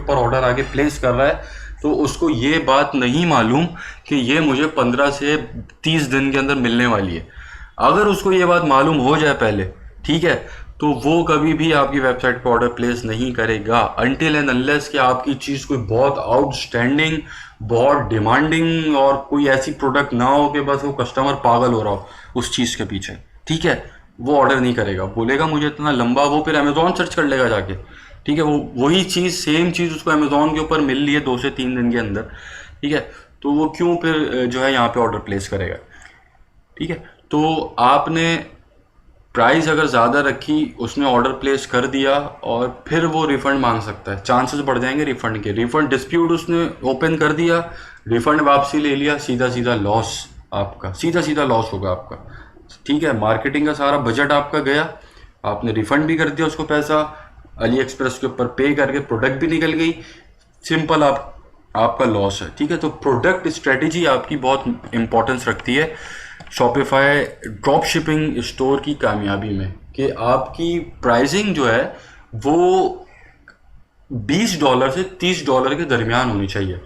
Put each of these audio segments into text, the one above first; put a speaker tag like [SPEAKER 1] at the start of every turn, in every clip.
[SPEAKER 1] ऊपर ऑर्डर आगे प्लेस कर रहा है तो उसको ये बात नहीं मालूम कि ये मुझे 15 से 30 दिन के अंदर मिलने वाली है। अगर उसको ये बात मालूम हो जाए पहले, ठीक है, तो वो कभी भी आपकी वेबसाइट पर ऑर्डर प्लेस नहीं करेगा अनटिल एंड अनलेस कि आपकी चीज़ कोई बहुत आउटस्टैंडिंग, बहुत डिमांडिंग और कोई ऐसी प्रोडक्ट ना हो कि बस वो कस्टमर पागल हो रहा हो उस चीज़ के पीछे, ठीक है। वो ऑर्डर नहीं करेगा, बोलेगा मुझे इतना लंबा, वो फिर अमेजोन सर्च कर लेगा जाके, ठीक है। वो वही चीज़, सेम चीज़ उसको अमेजोन के ऊपर मिल रही है 2 से 3 दिन के अंदर, ठीक है, तो वो क्यों फिर जो है यहाँ पे ऑर्डर प्लेस करेगा, ठीक है। तो आपने प्राइस अगर ज़्यादा रखी, उसने ऑर्डर प्लेस कर दिया और फिर वो रिफ़ंड मांग सकता है, चांसेस बढ़ जाएंगे रिफ़ंड के। रिफ़ंड डिस्प्यूट उसने ओपन कर दिया, रिफ़ंड वापसी ले लिया, सीधा सीधा लॉस आपका, सीधा सीधा लॉस होगा आपका, ठीक है। मार्केटिंग का सारा बजट आपका गया, आपने रिफ़ंड भी कर दिया उसको पैसा, अली एक्सप्रेस के ऊपर पे करके प्रोडक्ट भी निकल गई, सिंपल आपका लॉस है, ठीक है। तो प्रोडक्ट स्ट्रेटेजी आपकी बहुत इंपॉर्टेंस रखती है शॉपिफाई ड्रॉप शिपिंग स्टोर की कामयाबी में, कि आपकी प्राइसिंग जो है वो $20 से $30 के दरमियान होनी चाहिए।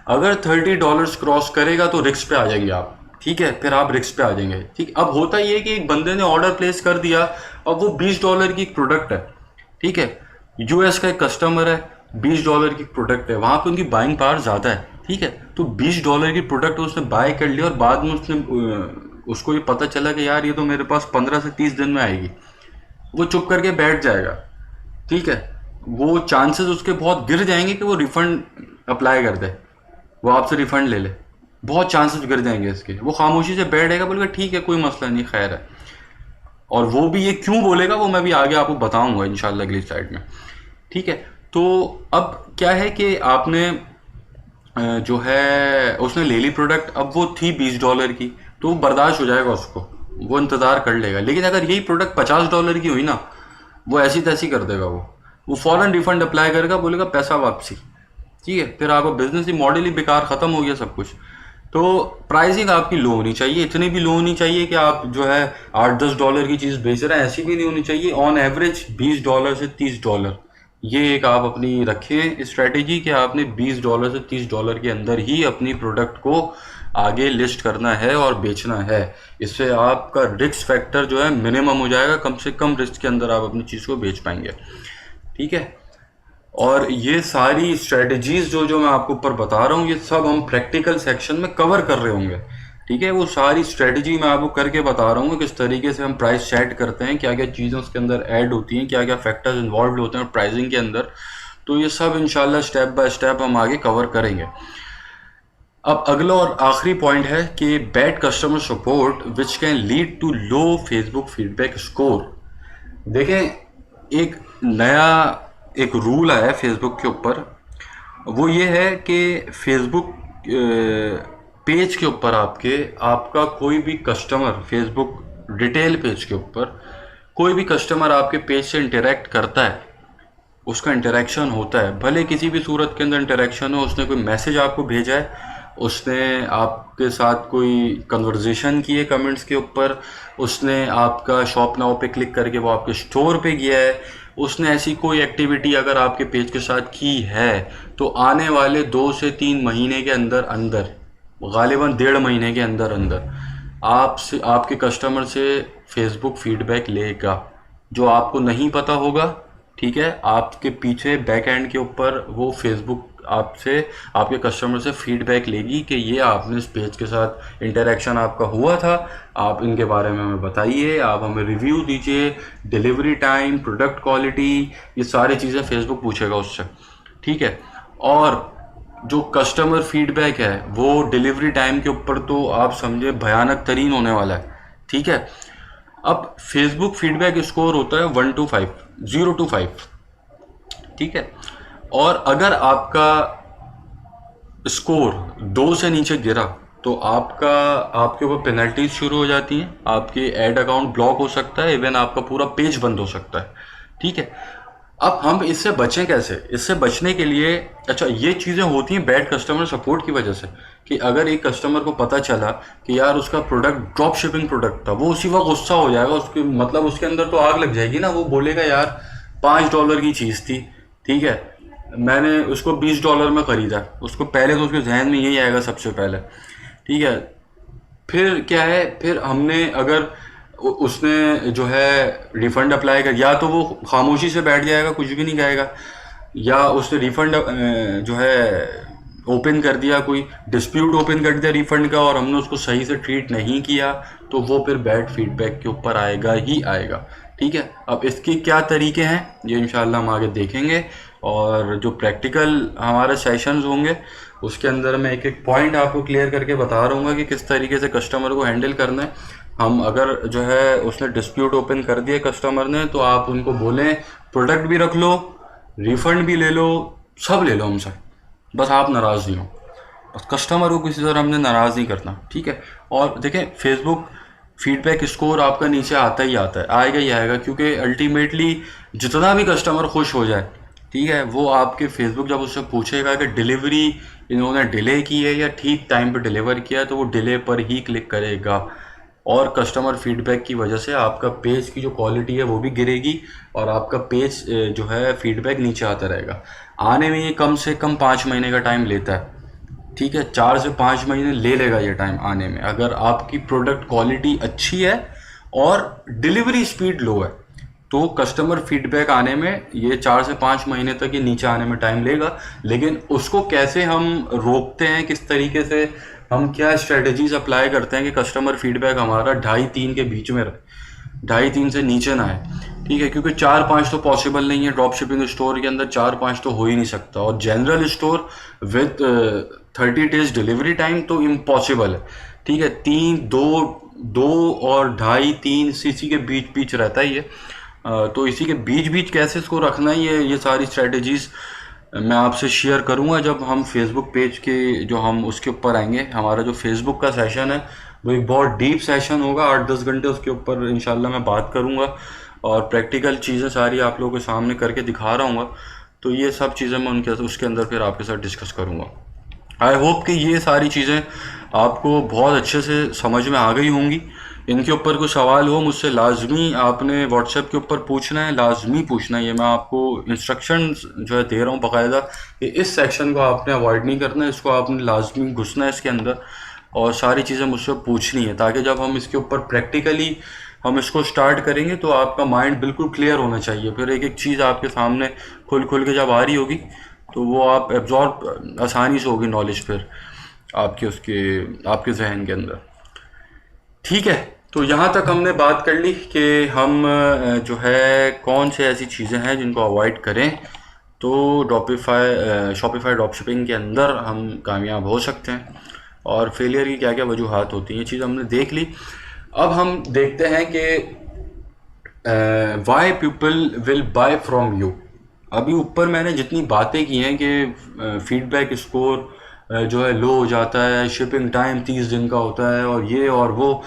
[SPEAKER 1] अगर $30 क्रॉस करेगा तो रिस्क पे आ जाएंगे आप, ठीक है, फिर आप रिस्क पे आ जाएंगे, ठीक। अब होता ये कि एक बंदे ने ऑर्डर प्लेस कर दिया, अब वो $20 की प्रोडक्ट है, ठीक है, यूएस का एक कस्टमर है, $20 की प्रोडक्ट है, वहां पे उनकी बाइंग पावर ज़्यादा है, ठीक है। तो $20 की प्रोडक्ट उसने बाय कर लिया और बाद में उसको ये पता चला कि यार ये तो मेरे पास 15 से 30 दिन में आएगी, वो चुप करके बैठ जाएगा, ठीक है। वो चांसेस उसके बहुत गिर जाएंगे कि वो रिफंड अप्लाई कर दे, वो आपसे रिफंड ले ले, बहुत चांसेस गिर जाएंगे इसके। वो खामोशी से बैठेगा, बोलेगा ठीक है कोई मसला नहीं, खैर है। और वो भी ये क्यों बोलेगा वो मैं भी आगे आपको बताऊंगा इंशाल्लाह अगली स्लाइड में, ठीक है। तो अब क्या है कि आपने जो है उसने ले ली प्रोडक्ट, अब वो थी $20 की, तो वो बर्दाश्त हो जाएगा उसको, वो इंतज़ार कर लेगा। लेकिन अगर यही प्रोडक्ट $50 की हुई ना, वो ऐसी तैसी कर देगा, वो फ़ौरन रिफंड अप्लाई करेगा, बोलेगा पैसा वापसी, ठीक है। फिर आपका बिजनेस ही मॉडल ही बेकार, ख़त्म हो गया सब कुछ। तो प्राइसिंग आपकी लो होनी चाहिए, इतनी भी लो होनी चाहिए कि आप जो है $8-10 की चीज़ बेच रहे हैं, ऐसी भी नहीं होनी चाहिए। ऑन एवरेज $20 से $30, ये एक आप अपनी रखें स्ट्रेटेजी कि आपने $20 से $30 के अंदर ही अपनी प्रोडक्ट को आगे लिस्ट करना है और बेचना है। इससे आपका रिस्क फैक्टर जो है मिनिमम हो जाएगा, कम से कम रिस्क के अंदर आप अपनी चीज़ को बेच पाएंगे, ठीक है। और ये सारी स्ट्रेटजीज जो जो मैं आपको ऊपर बता रहा हूँ, ये सब हम प्रैक्टिकल सेक्शन में कवर कर रहे होंगे, ठीक है। वो सारी स्ट्रेटजी मैं आपको करके बता रहा हूँ किस तरीके से हम प्राइस सेट करते हैं, क्या क्या चीज़ें उसके अंदर ऐड होती हैं, क्या क्या फैक्टर्स इन्वॉल्व होते हैं प्राइसिंग के अंदर। तो ये सब इंशाल्लाह स्टेप बाय स्टेप हम आगे कवर करेंगे। अब अगला और आखिरी पॉइंट है कि bad customer support which can lead to low Facebook feedback score. देखें, एक नया एक रूल आया है फेसबुक के ऊपर, वो ये है कि फेसबुक पेज के ऊपर आपका कोई भी कस्टमर, फेसबुक डिटेल पेज के ऊपर कोई भी कस्टमर आपके पेज से इंटरेक्ट करता है, उसका इंटरेक्शन होता है, भले किसी भी सूरत के अंदर इंटरेक्शन हो, उसने कोई मैसेज आपको भेजा है, उसने आपके साथ कोई कन्वर्जेशन की है कमेंट्स के ऊपर, उसने आपका शॉप नाउ पे क्लिक करके वो आपके स्टोर पे गया है, उसने ऐसी कोई एक्टिविटी अगर आपके पेज के साथ की है, तो आने वाले 2 से 3 महीने के अंदर अंदर, गालिबन 1.5 महीने के अंदर अंदर आपसे, आपके कस्टमर से फेसबुक फीडबैक लेगा। जो आपको नहीं पता होगा, ठीक है, आपके पीछे बैक एंड के ऊपर वो फेसबुक आपसे, आपके कस्टमर से फीडबैक लेगी कि ये आपने इस पेज के साथ इंटरेक्शन आपका हुआ था, आप इनके बारे में हमें बताइए, आप हमें रिव्यू दीजिए, डिलीवरी टाइम, प्रोडक्ट क्वालिटी, ये सारी चीज़ें फेसबुक पूछेगा उससे, ठीक है। और जो कस्टमर फीडबैक है वो डिलीवरी टाइम के ऊपर तो आप समझे भयानक तरीन होने वाला है, ठीक है। अब फेसबुक फीडबैक स्कोर होता है 1 to 5, 0 to 5, ठीक है। और अगर आपका स्कोर 2 से नीचे गिरा तो आपके ऊपर पेनल्टीज शुरू हो जाती हैं, आपके ऐड अकाउंट ब्लॉक हो सकता है, इवन आपका पूरा पेज बंद हो सकता है, ठीक है। अब हम इससे बचें कैसे? इससे बचने के लिए, अच्छा, ये चीज़ें होती हैं बैड कस्टमर सपोर्ट की वजह से, कि अगर एक कस्टमर को पता चला कि यार उसका प्रोडक्ट ड्रॉप शिपिंग प्रोडक्ट था, वो उसी वक्त गुस्सा हो जाएगा, उसके मतलब उसके अंदर तो आग लग जाएगी ना, वो बोलेगा यार $5 की चीज़ थी, ठीक है, मैंने उसको $20 में ख़रीदा, उसको पहले तो उसके जहन में यही आएगा सबसे पहले, ठीक है। फिर क्या है, फिर हमने अगर उसने जो है रिफ़ंड अप्लाई कर, या तो वो खामोशी से बैठ जाएगा, कुछ भी नहीं कहेगा, या उसने रिफ़ंड जो है ओपन कर दिया, कोई डिस्प्यूट ओपन कर दिया रिफ़ंड का, और हमने उसको सही से ट्रीट नहीं किया, तो वो फिर बैड फीडबैक के ऊपर आएगा ही आएगा, ठीक है। अब इसके क्या तरीके हैं ये इंशाल्लाह हम आगे देखेंगे, और जो प्रैक्टिकल हमारे सेशंस होंगे उसके अंदर मैं एक एक पॉइंट आपको क्लियर करके बता रहूँगा कि किस तरीके से कस्टमर को हैंडल करना है। हम अगर जो है उसने डिस्प्यूट ओपन कर दिया कस्टमर ने, तो आप उनको बोलें प्रोडक्ट भी रख लो, रिफ़ंड भी ले लो, सब ले लो हमसे, बस आप नाराज़ नहीं हो। बस कस्टमर को किसी तरह हमने नाराज़ नहीं करना, ठीक है। और देखें, फेसबुक फीडबैक स्कोर आपका नीचे आता ही आता है, आएगा ही आएगा, क्योंकि अल्टीमेटली जितना भी कस्टमर खुश हो जाए, ठीक है, वो आपके फेसबुक जब उससे पूछेगा कि डिलीवरी इन्होंने डिले की है या ठीक टाइम पे डिलीवर किया है, तो वो डिले पर ही क्लिक करेगा, और कस्टमर फीडबैक की वजह से आपका पेज की जो क्वालिटी है वो भी गिरेगी, और आपका पेज जो है फीडबैक नीचे आता रहेगा। आने में ये कम से कम 5 महीने का टाइम लेता है, ठीक है, 4 से 5 महीने ले लेगा ये टाइम आने में, अगर आपकी प्रोडक्ट क्वालिटी अच्छी है और डिलीवरी स्पीड लो है, तो कस्टमर फीडबैक आने में ये 4 से 5 महीने तक ये नीचे आने में टाइम लेगा। लेकिन उसको कैसे हम रोकते हैं, किस तरीके से हम क्या स्ट्रेटजीज अप्लाई करते हैं कि कस्टमर फीडबैक हमारा 2.5-3 के बीच में रहे, 2.5-3 से नीचे ना आए, ठीक है, क्योंकि 4-5 तो पॉसिबल नहीं है ड्रॉप शिपिंग स्टोर के अंदर, 4-5 तो हो ही नहीं सकता, और general store with 30 days delivery time तो इम्पॉसिबल है, ठीक है। 2 और 2.5-3 इसी के बीच बीच रहता ही है, तो इसी के बीच बीच कैसे इसको रखना है, ये सारी स्ट्रेटजीज़ मैं आपसे शेयर करूंगा जब हम फेसबुक पेज के जो हम उसके ऊपर आएंगे। हमारा जो फेसबुक का सेशन है वो एक बहुत डीप सेशन होगा, 8-10 घंटे उसके ऊपर इंशाल्लाह मैं बात करूंगा, और प्रैक्टिकल चीज़ें सारी आप लोगों के सामने करके दिखा रहा हूँ। तो ये सब चीज़ें मैं उसके अंदर फिर आपके साथ डिस्कस करूँगा। आई होप कि ये सारी चीज़ें आपको बहुत अच्छे से समझ में आ गई होंगी। इनके ऊपर कोई सवाल हो मुझसे लाजमी आपने व्हाट्सएप के ऊपर पूछना है, लाजमी पूछना है। ये मैं आपको इंस्ट्रक्शंस जो है दे रहा हूँ बाकायदा कि इस सेक्शन को आपने अवॉइड नहीं करना है, इसको आपने लाजमी घुसना है इसके अंदर, और सारी चीज़ें मुझसे पूछनी है, ताकि जब हम इसके ऊपर प्रैक्टिकली हम इसको स्टार्ट करेंगे तो आपका माइंड बिल्कुल क्लियर होना चाहिए। फिर एक एक चीज़ आपके सामने खुल खुल के जब आ रही होगी तो वो आप एब्जॉर्ब आसानी से होगी नॉलेज फिर आपके जहन के अंदर, ठीक है। तो यहाँ तक हमने बात कर ली कि हम जो है कौन से ऐसी चीज़ें हैं जिनको अवॉइड करें तो शॉपिफाई ड्रॉप शिपिंग के अंदर हम कामयाब हो सकते हैं, और फेलियर की क्या क्या वजूहात होती हैं, ये चीज़ हमने देख ली। अब हम देखते हैं कि why people will buy from you. अभी ऊपर मैंने जितनी बातें की हैं कि फीडबैक स्कोर जो है लो हो जाता है, शिपिंग टाइम 30 दिन का होता है, और ये और वो,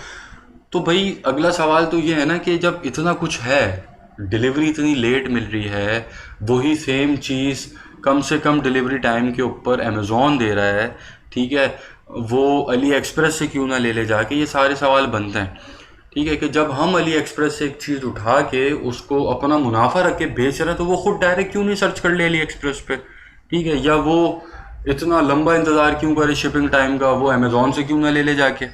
[SPEAKER 1] तो भाई अगला सवाल तो ये है ना कि जब इतना कुछ है, डिलीवरी इतनी लेट मिल रही है, वही सेम चीज़ कम से कम डिलीवरी टाइम के ऊपर अमेज़ॉन दे रहा है, ठीक है, वो अली एक्सप्रेस से क्यों ना ले ले जाके, ये सारे सवाल बनते हैं, ठीक है। कि जब हम अली एक्सप्रेस से एक चीज़ उठा के उसको अपना मुनाफा रख के बेच रहे हैं, तो वो खुद डायरेक्ट क्यों नहीं सर्च कर ले अली एक्सप्रेस पे, ठीक है, या वो इतना लंबा इंतज़ार क्यों करे शिपिंग टाइम का, वो अमेज़ॉन से क्यों ना ले ले जाके,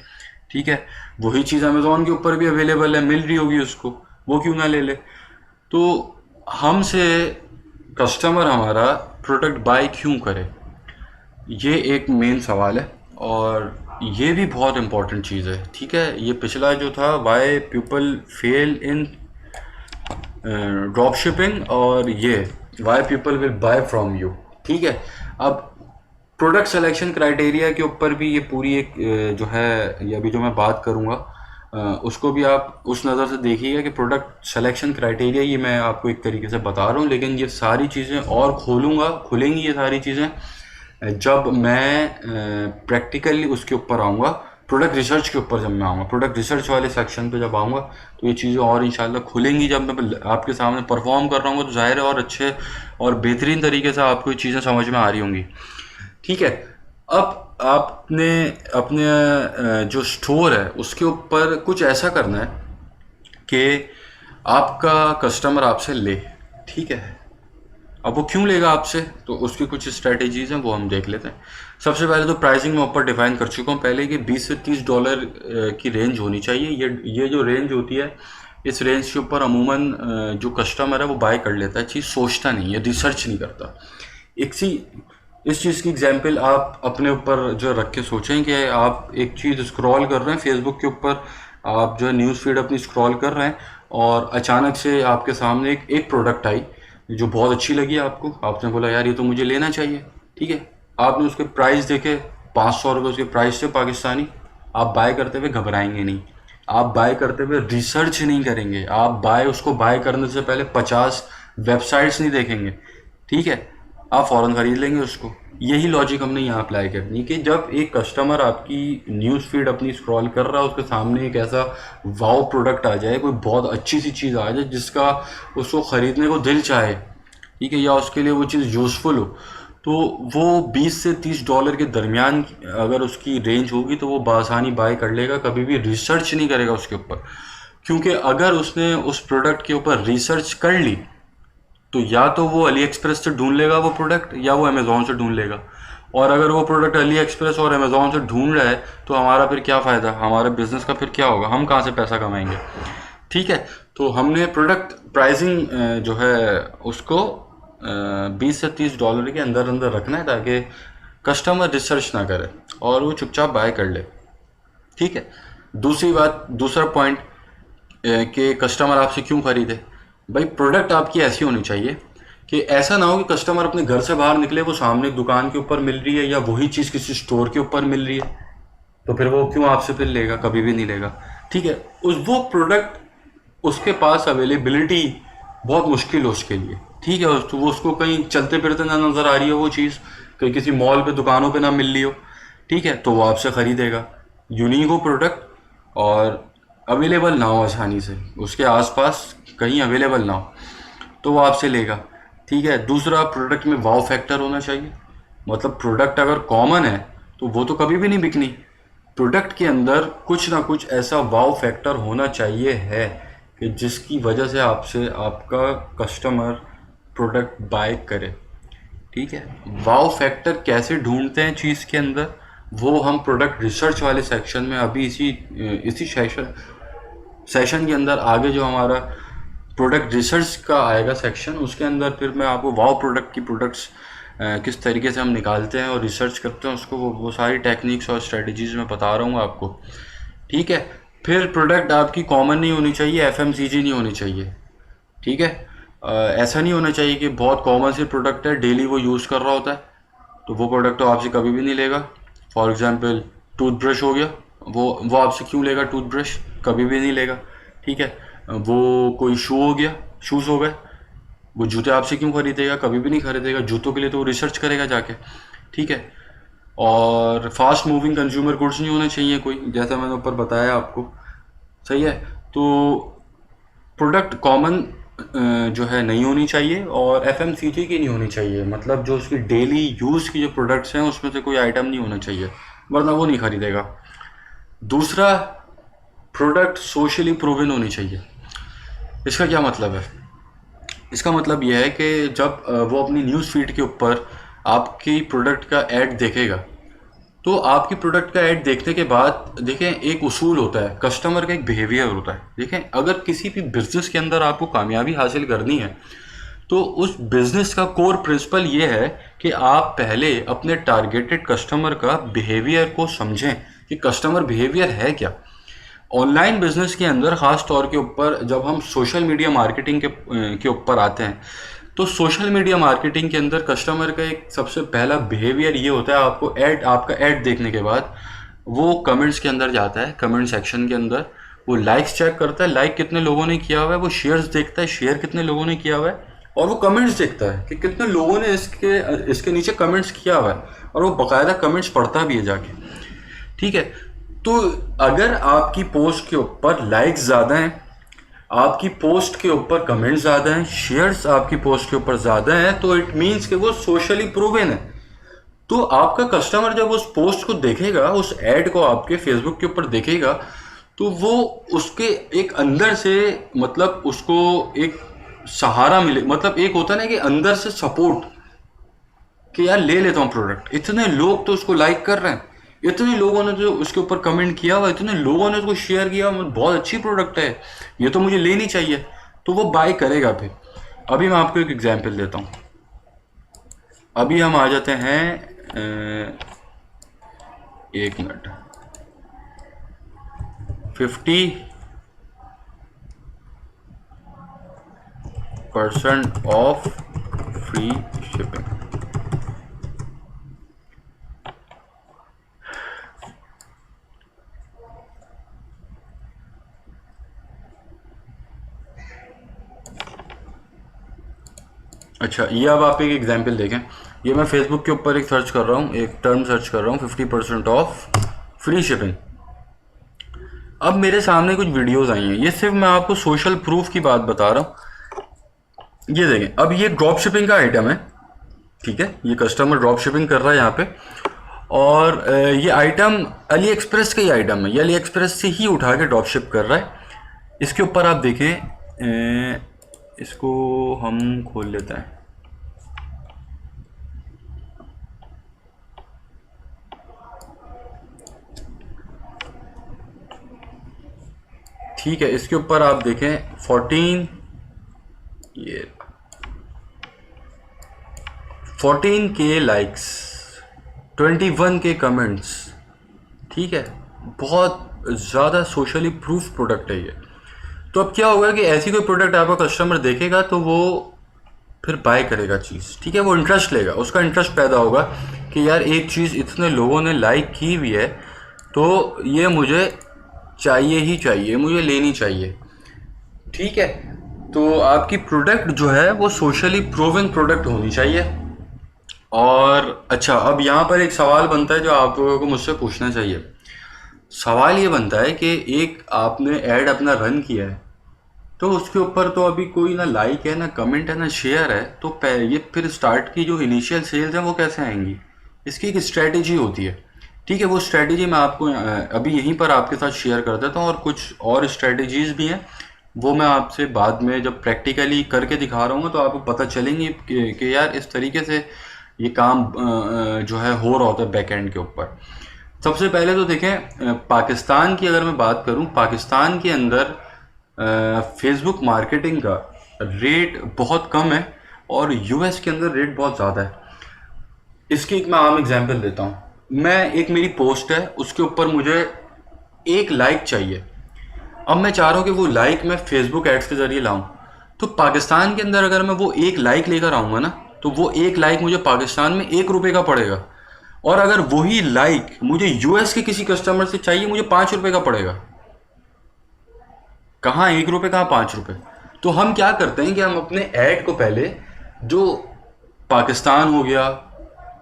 [SPEAKER 1] ठीक है। वही चीज़ अमेज़ॉन के ऊपर भी अवेलेबल है, मिल रही होगी उसको, वो क्यों ना ले ले। तो हमसे कस्टमर हमारा प्रोडक्ट बाय क्यों करे, ये एक मेन सवाल है, और ये भी बहुत इम्पोर्टेंट चीज़ है, ठीक है। ये पिछला जो था why people fail in drop shipping, और ये why people will buy from you, ठीक है। अब प्रोडक्ट सिलेक्शन क्राइटेरिया के ऊपर भी ये पूरी एक जो है ये अभी जो मैं बात करूँगा उसको भी आप उस नज़र से देखिएगा कि प्रोडक्ट सिलेक्शन क्राइटेरिया ये मैं आपको एक तरीके से बता रहा हूँ, लेकिन ये सारी चीज़ें और खुलेंगी ये सारी चीज़ें जब मैं प्रैक्टिकली उसके ऊपर आऊँगा, प्रोडक्ट रिसर्च के ऊपर जब मैं आऊँगा, प्रोडक्ट रिसर्च वाले सेक्शन पे जब आऊँगा, तो ये चीज़ें और इंशाल्लाह खुलेंगी। जब मैं आपके सामने परफॉर्म कर रहा हूँ तो ज़ाहिर है और अच्छे और बेहतरीन तरीके से आपको ये चीज़ें समझ में आ रही होंगी, ठीक है। अब आपने अपने जो स्टोर है उसके ऊपर कुछ ऐसा करना है कि आपका कस्टमर आपसे ले, ठीक है, अब वो क्यों लेगा आपसे, तो उसकी कुछ स्ट्रेटेजीज हैं वो हम देख लेते हैं। सबसे पहले तो प्राइसिंग में ऊपर डिफाइन कर चुका हूँ पहले कि $20 से $30 की रेंज होनी चाहिए। ये जो रेंज होती है, इस रेंज के ऊपर अमूमन जो कस्टमर है वो बाय कर लेता है, चीज़ सोचता नहीं है, रिसर्च नहीं करता। इस चीज़ की एग्जांपल आप अपने ऊपर जो रख के सोचें कि आप एक चीज़ स्क्रॉल कर रहे हैं फेसबुक के ऊपर, आप जो है न्यूज़ फीड अपनी स्क्रॉल कर रहे हैं और अचानक से आपके सामने एक प्रोडक्ट आई जो बहुत अच्छी लगी आपको, आपने बोला यार ये तो मुझे लेना चाहिए, ठीक है। आपने उसके प्राइस देखे, ₹500 उसके प्राइस से पाकिस्तानी। आप बाय करते हुए घबराएंगे नहीं, आप बाय करते हुए रिसर्च नहीं करेंगे, आप उसको बाय करने से पहले 50 वेबसाइट्स नहीं देखेंगे, ठीक है, आप फ़ौरन ख़रीद लेंगे उसको। यही लॉजिक हमने यहाँ अप्लाई करनी कि जब एक कस्टमर आपकी न्यूज़ फीड अपनी स्क्रॉल कर रहा है, उसके सामने एक ऐसा वाव प्रोडक्ट आ जाए, कोई बहुत अच्छी सी चीज़ आ जाए जिसका उसको ख़रीदने को दिल चाहे, ठीक है, या उसके लिए वो चीज़ यूज़फुल हो, तो वो $20 से $30 के दरमियान अगर उसकी रेंज होगी तो वो बासानी बाय कर लेगा, कभी भी रिसर्च नहीं करेगा उसके ऊपर। क्योंकि अगर उसने उस प्रोडक्ट के ऊपर रिसर्च कर ली तो या तो वो अली एक्सप्रेस से ढूंढ लेगा वो प्रोडक्ट, या वो अमेज़ॉन से ढूंढ लेगा। और अगर वो प्रोडक्ट अली एक्सप्रेस और अमेज़ॉन से ढूंढ रहा है तो हमारा फिर क्या फ़ायदा, हमारे बिज़नेस का फिर क्या होगा, हम कहाँ से पैसा कमाएंगे, ठीक है। तो हमने प्रोडक्ट प्राइसिंग जो है उसको $20 से $30 के अंदर अंदर रखना है ताकि कस्टमर रिसर्च ना करे और वो चुपचाप बाय कर ले, ठीक है। दूसरा पॉइंट कि कस्टमर आपसे क्यों ख़रीदे। भाई प्रोडक्ट आपकी ऐसी होनी चाहिए कि ऐसा ना हो कि कस्टमर अपने घर से बाहर निकले, वो सामने दुकान के ऊपर मिल रही है या वही चीज़ किसी स्टोर के ऊपर मिल रही है, तो फिर वो क्यों आपसे फिर लेगा, कभी भी नहीं लेगा, ठीक है। वो प्रोडक्ट उसके पास अवेलेबिलिटी बहुत मुश्किल हो उसके लिए, ठीक है। तो वो उसको कहीं चलते फिरते ना नज़र आ रही हो वो चीज़, कहीं किसी मॉल पे दुकानों पे ना मिल रही हो, ठीक है, तो वो आपसे ख़रीदेगा। यूनिक हो प्रोडक्ट और अवेलेबल ना हो आसानी से, उसके आसपास कहीं अवेलेबल ना हो, तो वो आपसे लेगा, ठीक है। दूसरा, प्रोडक्ट में वाव फैक्टर होना चाहिए। मतलब प्रोडक्ट अगर कॉमन है तो वो तो कभी भी नहीं बिकनी, प्रोडक्ट के अंदर कुछ ना कुछ ऐसा वाव फैक्टर होना चाहिए है कि जिसकी वजह से आपसे आपका कस्टमर प्रोडक्ट बाय करे, ठीक है। वाव फैक्टर कैसे ढूंढते हैं चीज़ के अंदर, वो हम प्रोडक्ट रिसर्च वाले सेक्शन में अभी इसी सेशन के अंदर आगे जो हमारा प्रोडक्ट रिसर्च का आएगा सेक्शन, उसके अंदर फिर मैं आपको वाव प्रोडक्ट की प्रोडक्ट्स किस तरीके से हम निकालते हैं और रिसर्च करते हैं उसको, वो सारी टेक्निक्स और स्ट्रेटजीज़ मैं बता रहा हूँ आपको, ठीक है। फिर प्रोडक्ट आपकी कॉमन नहीं होनी चाहिए, FMCG नहीं होनी चाहिए, ठीक है। ऐसा नहीं होना चाहिए कि बहुत कॉमन सी प्रोडक्ट है, डेली वो यूज़ कर रहा होता है, तो वो प्रोडक्ट तो आपसे कभी भी नहीं लेगा। फॉर एग्जांपल टूथब्रश हो गया, वो आपसे क्यों लेगा, टूथब्रश कभी भी नहीं लेगा, ठीक है। वो कोई शू हो गया, शूज़ हो गए, वो जूते आपसे क्यों खरीदेगा, कभी भी नहीं खरीदेगा। जूतों के लिए तो वो रिसर्च करेगा जाके, ठीक है। और फास्ट मूविंग कंज्यूमर गुड्स नहीं होने चाहिए कोई, जैसा मैंने ऊपर बताया आपको, सही है। तो प्रोडक्ट कॉमन जो है नहीं होनी चाहिए और FMCG की नहीं होनी चाहिए, मतलब जो उसकी डेली यूज़ की जो प्रोडक्ट्स हैं उसमें से कोई आइटम नहीं होना चाहिए, वरना वो नहीं खरीदेगा। दूसरा, प्रोडक्ट सोशली प्रूवन होनी चाहिए। इसका क्या मतलब है, इसका मतलब यह है कि जब वो अपनी न्यूज़ फीड के ऊपर आपकी प्रोडक्ट का ऐड देखेगा, तो आपकी प्रोडक्ट का ऐड देखने के बाद देखें, एक उसूल होता है, कस्टमर का एक बिहेवियर होता है। देखें, अगर किसी भी बिज़नेस के अंदर आपको कामयाबी हासिल करनी है तो उस बिज़नेस का कोर प्रिंसिपल ये है कि आप पहले अपने टारगेटेड कस्टमर का बिहेवियर को समझें कि कस्टमर बिहेवियर है क्या। ऑनलाइन बिजनेस के अंदर ख़ास तौर के ऊपर जब हम सोशल मीडिया मार्केटिंग के ऊपर आते हैं, तो सोशल मीडिया मार्केटिंग के अंदर कस्टमर का एक सबसे पहला बिहेवियर ये होता है, आपका ऐड देखने के बाद वो कमेंट्स के अंदर जाता है, कमेंट सेक्शन के अंदर वो लाइक्स चेक करता है, लाइक कितने लोगों ने किया हुआ है, वो शेयर्स देखता है, शेयर कितने लोगों ने किया हुआ है, और वो कमेंट्स देखता है कि कितने लोगों ने इसके नीचे कमेंट्स किया हुआ है, और वो बाकायदा कमेंट्स पढ़ता भी है जाके, ठीक है। तो अगर आपकी पोस्ट के ऊपर लाइक्स ज़्यादा हैं, आपकी पोस्ट के ऊपर कमेंट्स ज़्यादा हैं, शेयर्स आपकी पोस्ट के ऊपर ज़्यादा हैं, तो इट मीन्स कि वो सोशली प्रूवन है। तो आपका कस्टमर जब उस पोस्ट को देखेगा, उस ऐड को आपके फेसबुक के ऊपर देखेगा, तो वो उसके एक अंदर से मतलब उसको एक सहारा मिले, मतलब एक होता है ना कि अंदर से सपोर्ट कि यार ले लेता हूँ प्रोडक्ट। इतने लोग तो उसको लाइक कर रहे हैं, इतने लोगों ने जो उसके ऊपर कमेंट किया हुआ, इतने लोगों ने उसको शेयर किया, मतलब बहुत अच्छी प्रोडक्ट है, ये तो मुझे लेनी चाहिए, तो वो बाय करेगा फिर। अभी मैं आपको एक एग्जांपल देता हूँ। अभी हम आ जाते हैं एक मिनट, 50% ऑफ फ्री शिपिंग। अच्छा, ये अब आप एक एग्जांपल देखें, ये मैं फेसबुक के ऊपर एक सर्च कर रहा हूँ, एक टर्म सर्च कर रहा हूँ, 50% ऑफ फ्री शिपिंग। अब मेरे सामने कुछ वीडियोस आई हैं, ये सिर्फ मैं आपको सोशल प्रूफ की बात बता रहा हूँ। ये देखें, अब ये ड्रॉप शिपिंग का आइटम है, ठीक है, ये कस्टमर ड्रॉप शिपिंग कर रहा है यहाँ पे, और ये आइटम अली एक्सप्रेस का ही आइटम है, ये अली एक्सप्रेस से ही उठा के ड्रॉप शिप कर रहा है। इसके ऊपर आप देखें, इसको हम खोल लेते हैं। ठीक है, इसके ऊपर आप देखें 14K लाइक्स, 21K कमेंट्स, ठीक है, बहुत ज़्यादा सोशली प्रूफ प्रोडक्ट है ये। तो अब क्या होगा कि ऐसी कोई प्रोडक्ट आपका कस्टमर देखेगा तो वो फिर बाय करेगा चीज़, ठीक है, वो इंटरेस्ट लेगा, उसका इंटरेस्ट पैदा होगा कि यार एक चीज़ इतने लोगों ने लाइक की हुई है तो ये मुझे चाहिए ही चाहिए, मुझे लेनी चाहिए, ठीक है। तो आपकी प्रोडक्ट जो है वो सोशली प्रूवन प्रोडक्ट होनी चाहिए। और अच्छा, अब यहाँ पर एक सवाल बनता है जो आप लोगों को मुझसे पूछना चाहिए। सवाल ये बनता है कि एक आपने ऐड अपना रन किया है, तो उसके ऊपर तो अभी कोई ना लाइक है, ना कमेंट है, ना शेयर है, तो ये फिर स्टार्ट की जो इनिशियल सेल्स हैं वो कैसे आएंगी? इसकी एक स्ट्रेटेजी होती है, ठीक है। वो स्ट्रेटेजी मैं आपको अभी यहीं पर आपके साथ शेयर कर देता हूँ, और कुछ और स्ट्रेटेजीज भी हैं, वो मैं आपसे बाद में जब प्रैक्टिकली करके दिखा रहा हूँ तो आपको पता चलेंगी कि यार इस तरीके से ये काम जो है हो रहा होता है बैक एंड के ऊपर। सबसे पहले तो देखें, पाकिस्तान की अगर मैं बात करूं, पाकिस्तान के अंदर फेसबुक मार्केटिंग का रेट बहुत कम है और यूएस के अंदर रेट बहुत ज़्यादा है। इसकी एक मैं आम एग्जांपल देता हूं। मैं एक मेरी पोस्ट है, उसके ऊपर मुझे एक लाइक चाहिए। अब मैं चाह रहा हूँ कि वो लाइक मैं फेसबुक एड्स के ज़रिए लाऊं, तो पाकिस्तान के अंदर अगर मैं वो एक लाइक लेकर आऊँगा ना, तो वो एक लाइक मुझे पाकिस्तान में ₹1 का पड़ेगा, और अगर वही लाइक मुझे यूएस के किसी कस्टमर से चाहिए मुझे ₹5 का पड़ेगा। कहाँ ₹1, कहाँ ₹5? तो हम क्या करते हैं कि हम अपने ऐड को पहले, जो पाकिस्तान हो गया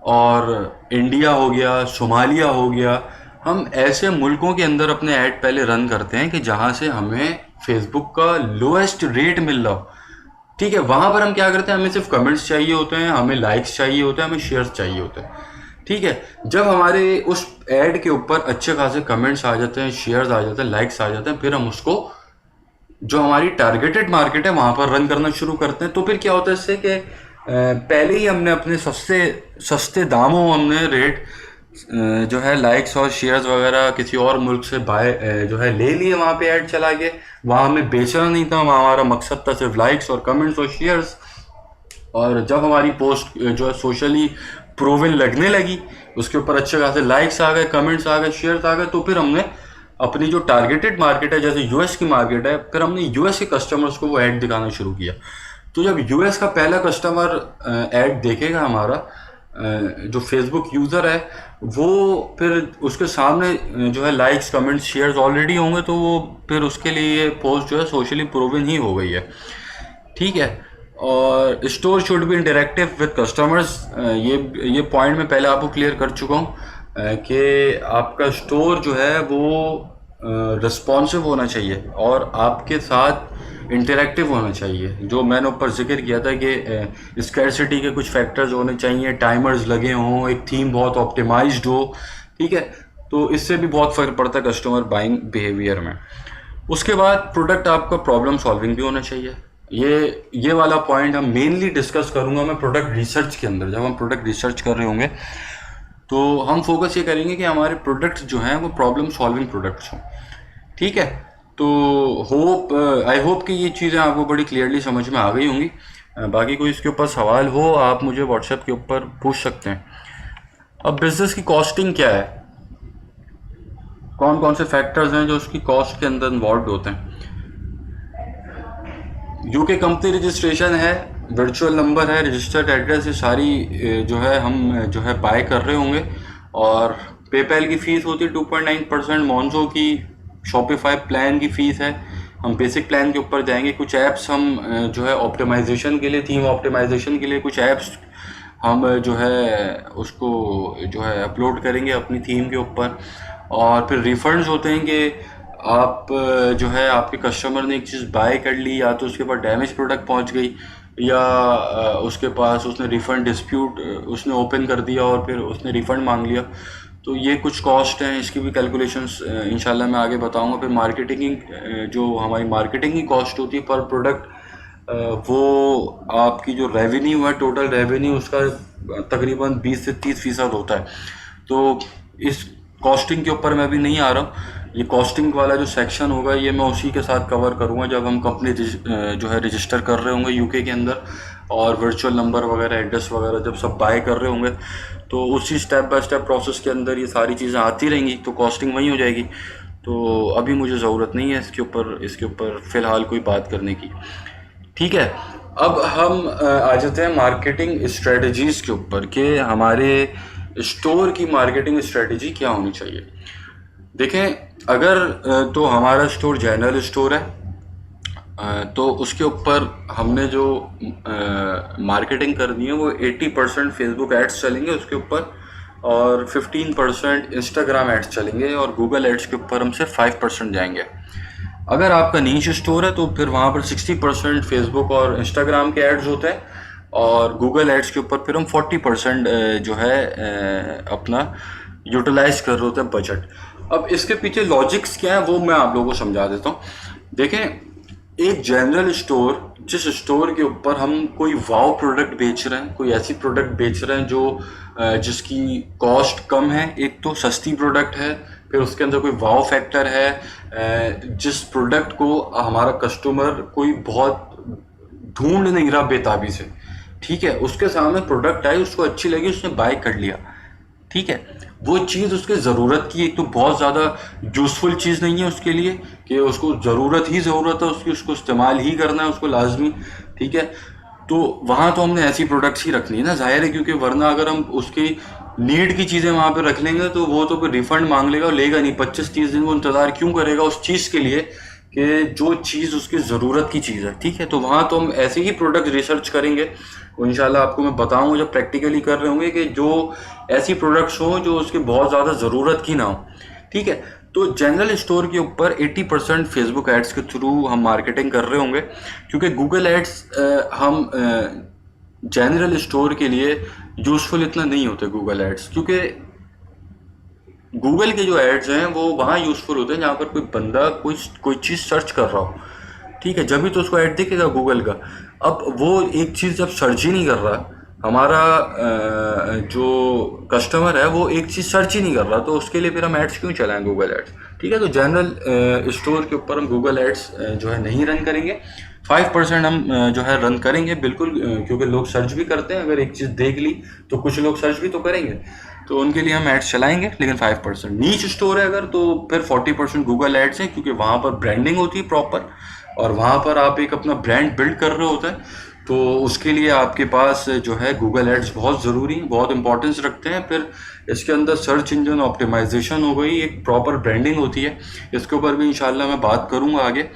[SPEAKER 1] और इंडिया हो गया, सोमालिया हो गया, हम ऐसे मुल्कों के अंदर अपने ऐड पहले रन करते हैं कि जहाँ से हमें फेसबुक का लोएस्ट रेट मिल रहा हो, ठीक है। वहाँ पर हम क्या करते हैं, हमें सिर्फ कमेंट्स चाहिए होते हैं, हमें लाइक्स चाहिए होते हैं, हमें शेयर्स चाहिए होते हैं, ठीक है। जब हमारे उस ऐड के ऊपर अच्छे खासे कमेंट्स आ जाते हैं, शेयर्स आ जाते हैं, लाइक्स आ जाते हैं, फिर हम उसको जो हमारी टारगेटेड मार्केट है वहाँ पर रन करना शुरू करते हैं। तो फिर क्या होता है इससे कि पहले ही हमने अपने सस्ते दामों हमने रेट जो है लाइक्स और शेयर्स वगैरह किसी और मुल्क से बाय जो है ले लिए, वहाँ पे ऐड चला के, वहाँ हमें बेचना नहीं था, वहाँ हमारा मकसद था सिर्फ लाइक्स और कमेंट्स और शेयर्स। और जब हमारी पोस्ट जो है सोशली प्रूवन लगने लगी, उसके ऊपर अच्छे खासे लाइक्स आ गए, कमेंट्स आ गए, शेयर्स आ गए, तो फिर हमने अपनी जो टारगेटेड मार्केट है, जैसे यूएस की मार्केट है, फिर हमने यूएस के कस्टमर्स को वो ऐड दिखाना शुरू किया। तो जब यूएस का पहला कस्टमर ऐड देखेगा हमारा, जो फेसबुक यूज़र है, वो फिर उसके सामने जो है लाइक्स, कमेंट्स, शेयर्स ऑलरेडी होंगे, तो वो फिर उसके लिए पोस्ट जो है सोशली प्रूवन ही हो गई है, ठीक है। और store should be interactive with customers, ये पॉइंट मैं पहले आपको क्लियर कर चुका हूँ कि आपका स्टोर जो है वो रिस्पॉन्सिव होना चाहिए और आपके साथ इंटरेक्टिव होना चाहिए। जो मैंने ऊपर जिक्र किया था कि स्कैरसिटी के कुछ फैक्टर्स होने चाहिए, टाइमर्स लगे हों, एक थीम बहुत ऑप्टिमाइज्ड हो, ठीक है। तो इससे भी बहुत फ़र्क पड़ता है कस्टमर बाइंग बिहेवियर में। उसके बाद प्रोडक्ट आपका प्रॉब्लम सॉल्विंग भी होना चाहिए। ये वाला पॉइंट हम मेनली डिस्कस करूंगा मैं प्रोडक्ट रिसर्च के अंदर। जब हम प्रोडक्ट रिसर्च कर रहे होंगे तो हम फोकस ये करेंगे कि हमारे प्रोडक्ट्स जो हैं वो प्रॉब्लम सॉल्विंग प्रोडक्ट्स हों। ठीक है, तो आई होप कि ये चीज़ें आपको बड़ी क्लियरली समझ में आ गई होंगी। बाकी कोई इसके ऊपर सवाल हो आप मुझे व्हाट्सएप के ऊपर पूछ सकते हैं। अब बिजनेस की कॉस्टिंग क्या है, कौन कौन से फैक्टर्स हैं जो उसकी कॉस्ट के अंदर इन्वॉल्व होते हैं। यूके कंपनी रजिस्ट्रेशन है, वर्चुअल नंबर है, रजिस्टर्ड एड्रेस, ये सारी जो है हम जो है बाय कर रहे होंगे। और पेपैल की फ़ीस होती है 2.9%, मोन्जो की, शॉपिफाई प्लान की फ़ीस है। हम बेसिक प्लान के ऊपर जाएंगे। कुछ ऐप्स हम जो है ऑप्टिमाइजेशन के लिए, थीम ऑप्टिमाइजेशन के लिए कुछ ऐप्स हम जो है उसको जो है अपलोड करेंगे अपनी थीम के ऊपर। और फिर रिफंड्स होते हैं कि आप जो है आपके कस्टमर ने एक चीज़ बाय कर ली, या तो उसके पास डैमेज प्रोडक्ट पहुंच गई, या उसके पास उसने रिफ़ंड डिस्प्यूट उसने ओपन कर दिया और फिर उसने रिफ़ंड मांग लिया। तो ये कुछ कॉस्ट हैं, इसकी भी कैलकुलेशंस इंशाल्लाह मैं आगे बताऊंगा। फिर मार्केटिंग जो हमारी मार्केटिंग की कॉस्ट होती है पर प्रोडक्ट, वो आपकी जो रेवेन्यू है, टोटल रेवेन्यू उसका तकरीबन 20 से 30% होता है। तो इस कॉस्टिंग के ऊपर मैं अभी नहीं आ रहा हूँ। ये कॉस्टिंग वाला जो सेक्शन होगा ये मैं उसी के साथ कवर करूँगा जब हम कंपनी जो है रजिस्टर कर रहे होंगे यूके के अंदर, और वर्चुअल नंबर वगैरह, एड्रेस वगैरह जब सब बाय कर रहे होंगे तो उसी स्टेप बाय स्टेप प्रोसेस के अंदर ये सारी चीज़ें आती रहेंगी, तो कॉस्टिंग वहीं हो जाएगी। तो अभी मुझे ज़रूरत नहीं है इसके ऊपर फ़िलहाल कोई बात करने की। ठीक है, अब हम आ जाते हैं मार्केटिंग स्ट्रेटजीज़ के ऊपर कि हमारे स्टोर की मार्केटिंग स्ट्रेटजी क्या होनी चाहिए। देखें, अगर तो हमारा स्टोर जनरल स्टोर है, तो उसके ऊपर हमने जो मार्केटिंग करनी है वो 80% फेसबुक एड्स चलेंगे उसके ऊपर, और 15% इंस्टाग्राम एड्स चलेंगे, और गूगल एड्स के ऊपर हम सिर्फ 5% जाएंगे। अगर आपका नीश स्टोर है तो फिर वहाँ पर 60% फेसबुक और इंस्टाग्राम के एड्स होते हैं, और गूगल एड्स के ऊपर फिर हम 40% जो है अपना यूटिलाइज कर रहे होते हैं बजट। अब इसके पीछे लॉजिक्स क्या है वो मैं आप लोगों को समझा देता हूँ। देखें, एक जनरल स्टोर, जिस स्टोर के ऊपर हम कोई वाव प्रोडक्ट बेच रहे हैं, कोई ऐसी प्रोडक्ट बेच रहे हैं जो जिसकी कॉस्ट कम है, एक तो सस्ती प्रोडक्ट है, फिर उसके अंदर कोई वाव फैक्टर है, जिस प्रोडक्ट को हमारा कस्टमर कोई बहुत ढूंढ नहीं रहा बेताबी से, ठीक है, उसके सामने प्रोडक्ट आई, उसको अच्छी लगी, उसने बाय कर लिया। ठीक है, वो चीज़ उसके ज़रूरत की, एक तो बहुत ज़्यादा यूज़फुल चीज़ नहीं है उसके लिए कि उसको ज़रूरत है उसकी, उसको इस्तेमाल ही करना है उसको लाजमी। ठीक है, तो वहाँ तो हमने ऐसी प्रोडक्ट्स ही रखनी है ना, जाहिर है, क्योंकि वरना अगर हम उसकी नीड की चीज़ें वहाँ पे रख लेंगे तो वो तो फिर रिफ़ंड मांग लेगा और लेगा नहीं। 25-30 दिन वो इंतज़ार क्यों करेगा उस चीज़ के लिए कि जो चीज़ उसकी ज़रूरत की चीज़ है। ठीक है, तो वहाँ तो हम ऐसे ही प्रोडक्ट रिसर्च करेंगे, इंशाल्लाह आपको मैं बताऊंगा जब प्रैक्टिकली कर रहे होंगे कि जो ऐसी प्रोडक्ट्स हों जो उसकी बहुत ज़्यादा ज़रूरत की ना हो। ठीक है, तो जनरल स्टोर के ऊपर 80% फेसबुक एड्स के थ्रू हम मार्केटिंग कर रहे होंगे, क्योंकि गूगल एड्स हम जनरल स्टोर के लिए यूज़फुल इतना नहीं होते गूगल एड्स, क्योंकि गूगल के जो एड्स हैं वो वहाँ यूज़फुल होते हैं जहाँ पर कोई बंदा कोई चीज़ सर्च कर रहा हो। ठीक है, जब भी तो उसको ऐड दिखेगा गूगल का। अब वो एक चीज़ जब सर्च ही नहीं कर रहा, हमारा जो कस्टमर है वो एक चीज़ सर्च ही नहीं कर रहा, तो उसके लिए फिर हम एड्स क्यों चलाएं गूगल एड्स। ठीक है, तो जनरल स्टोर के ऊपर हम गूगल एड्स जो है नहीं रन करेंगे। 5% हम जो है रन करेंगे बिल्कुल, क्योंकि लोग सर्च भी करते हैं। अगर एक चीज़ देख ली तो कुछ लोग सर्च भी तो करेंगे, तो उनके लिए हम एड्स चलाएंगे, लेकिन 5%। नीच स्टोर है अगर, तो फिर 40% गूगल एड्स हैं, क्योंकि वहाँ पर ब्रांडिंग होती है प्रॉपर, और वहाँ पर आप एक अपना ब्रांड बिल्ड कर रहे होते हैं, तो उसके लिए आपके पास जो है गूगल एड्स बहुत ज़रूरी, बहुत इंपॉर्टेंस रखते हैं। फिर इसके अंदर सर्च इंजन ऑप्टिमाइजेशन हो गई, एक प्रॉपर ब्रांडिंग होती है, इसके ऊपर भी इंशाल्लाह मैं बात करूँगा आगे।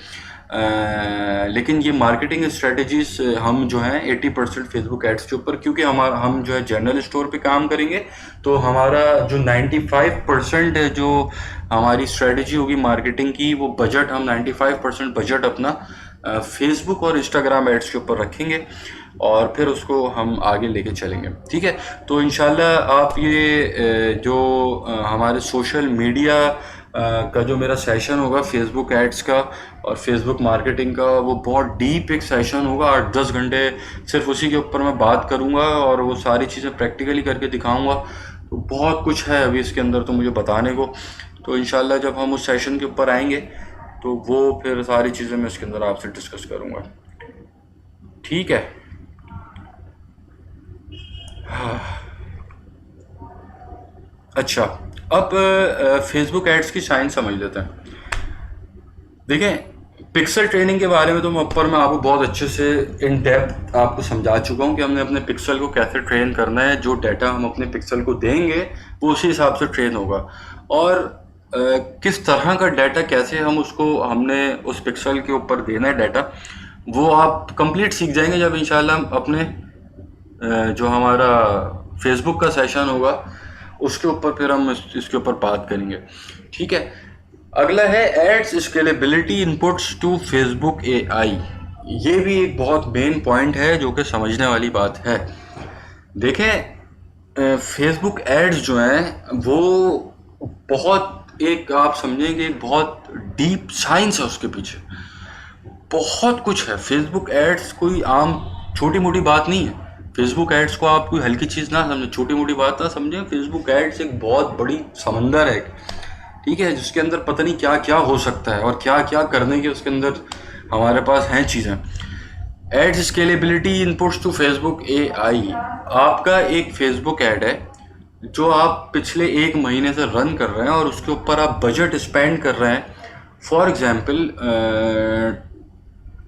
[SPEAKER 1] लेकिन ये मार्केटिंग स्ट्रेटजीज हम जो हैं 80% फेसबुक एड्स के ऊपर, क्योंकि हम जो है जनरल स्टोर पे काम करेंगे, तो हमारा जो 95% जो हमारी स्ट्रेटजी होगी मार्केटिंग की, वो बजट हम 95% बजट अपना फेसबुक और इंस्टाग्राम एड्स के ऊपर रखेंगे, और फिर उसको हम आगे लेके चलेंगे। ठीक है, तो इंशाल्लाह आप ये जो हमारे सोशल मीडिया का जो मेरा सेशन होगा फेसबुक एड्स का और फेसबुक मार्केटिंग का, वो बहुत डीप एक सेशन होगा। 8-10 घंटे सिर्फ उसी के ऊपर मैं बात करूँगा और वो सारी चीज़ें प्रैक्टिकली करके दिखाऊँगा। तो बहुत कुछ है अभी इसके अंदर तो मुझे बताने को। तो इंशाल्लाह जब हम उस सेशन के ऊपर आएंगे तो वो फिर सारी चीज़ें मैं इसके अंदर आपसे डिस्कस करूँगा, ठीक है। अच्छा, अब फेसबुक एड्स की साइंस समझ लेते हैं। देखें, पिक्सल ट्रेनिंग के बारे में तो मैं आपको बहुत अच्छे से इन डेप्थ आपको समझा चुका हूँ कि हमने अपने पिक्सल को कैसे ट्रेन करना है। जो डाटा हम अपने पिक्सल को देंगे वो उसी हिसाब से ट्रेन होगा, और किस तरह का डाटा कैसे हमने उस पिक्सल के ऊपर देना है डाटा, वो आप कंप्लीट सीख जाएंगे जब इंशाल्लाह हम अपने जो हमारा फेसबुक का सेशन होगा उसके ऊपर फिर हम इसके ऊपर बात करेंगे, ठीक है। अगला है ads scalability inputs to Facebook AI. ये भी एक बहुत मेन पॉइंट है जो कि समझने वाली बात है। देखें, फेसबुक एड्स जो हैं वो बहुत एक आप समझेंगे एक बहुत डीप साइंस है उसके पीछे, बहुत कुछ है। फेसबुक एड्स कोई आम छोटी मोटी बात नहीं है। फेसबुक एड्स को आप कोई हल्की चीज़ ना समझें, छोटी मोटी बात ना समझें। फेसबुक एड्स एक बहुत बड़ी समंदर है, ठीक है, जिसके अंदर पता नहीं क्या क्या हो सकता है और क्या क्या करने के उसके अंदर हमारे पास हैं चीज़ें। Ads scalability inputs to Facebook AI. आपका एक फेसबुक ऐड है जो आप पिछले 1 महीने से रन कर रहे हैं और उसके ऊपर आप बजट स्पेंड कर रहे हैं। For example